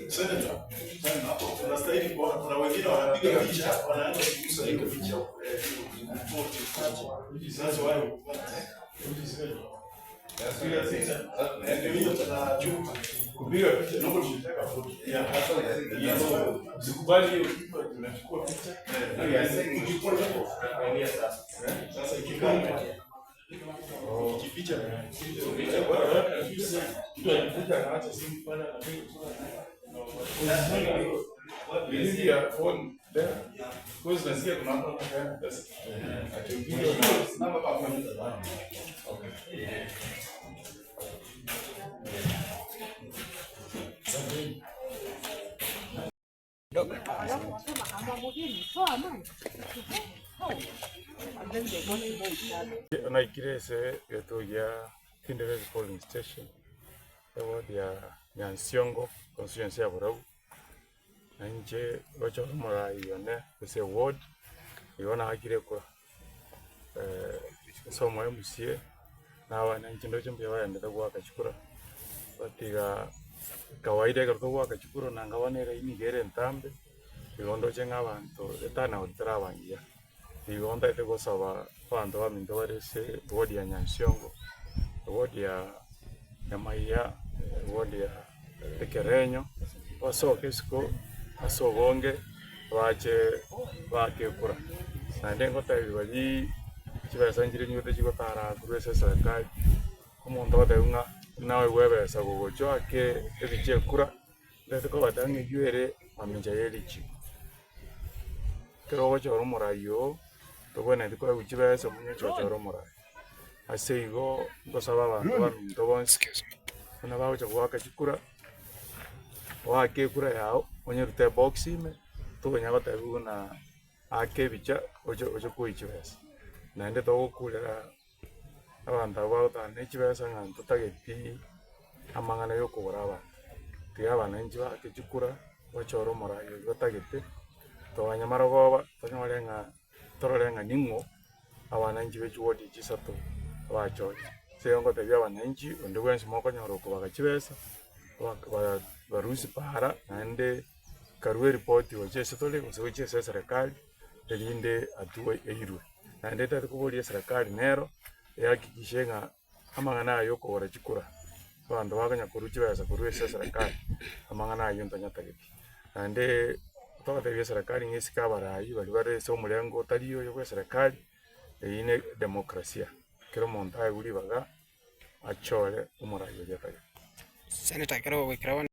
Senator, tunastahili kuona kuna wengine wanapiga picha wanaanza kugusa hiyo picha. Sasa wao ndio hiyo tunajua kupiga picha na kutaka foto. Ya hata sikubali hiyo kitu tunachukua picha. Sasa ikikaa kipicha naikirese yetu ya Kinderezi polling station ward ya Nyansiongo constituency ya Burabu na nje wacho mara yone ese ward yona akire kwa somo MCA na wana nje ndo chombe wa ndeta kwa kachukura batiga kawaida garto kwa kachukura na ngawanera inigere ntambe igondo chenga abantu etana utara bangia igonda ite gosaba bantu baminto barese ward ya Nyansiongo ward ya Maiya ward ya Kerenyo oso kesiko asogonge bache kura na ndengo tayi bali chibasanjire nyote chigotara kurese serikali umuntu batunga nawe webesa gogocho ake ebiche kura ndetse ko batange yuere maminja yelichi kero gocho rumurayo tobone ndiko uchibesa munyo chocho rumurayo aseigo gosaba abantu baminto bonse na bawo gwaka chikura wake kura yao onye rute box ime to nya batabu na ake bicha ojo kuichibesa na ende to kulera abantu abo tanechibesa nganto tageti amangana yo kuboraba tiya banenji ba kechikura ochoro morayo batagete to anyamara goba tonyorenga tororenga ningo abananji bechuodi chisato bacho seyongo tebya abananji onde wensi moko nyoro kubagachibesa barusi para ande karwe report oche tole oche serikali elinde atuwe eirwe ande tatu kubolia serikali nero yakikishenga amangana yo kora chikura bantu baganya kuruchibesa kurwesa serikali amangana yo ntanyatageti ande tokatebya serikali ngesika barayi bali bare so mulengo taliyo yo serikali ine demokrasia kero montaye uri baga achole umurayo yataga Senator kero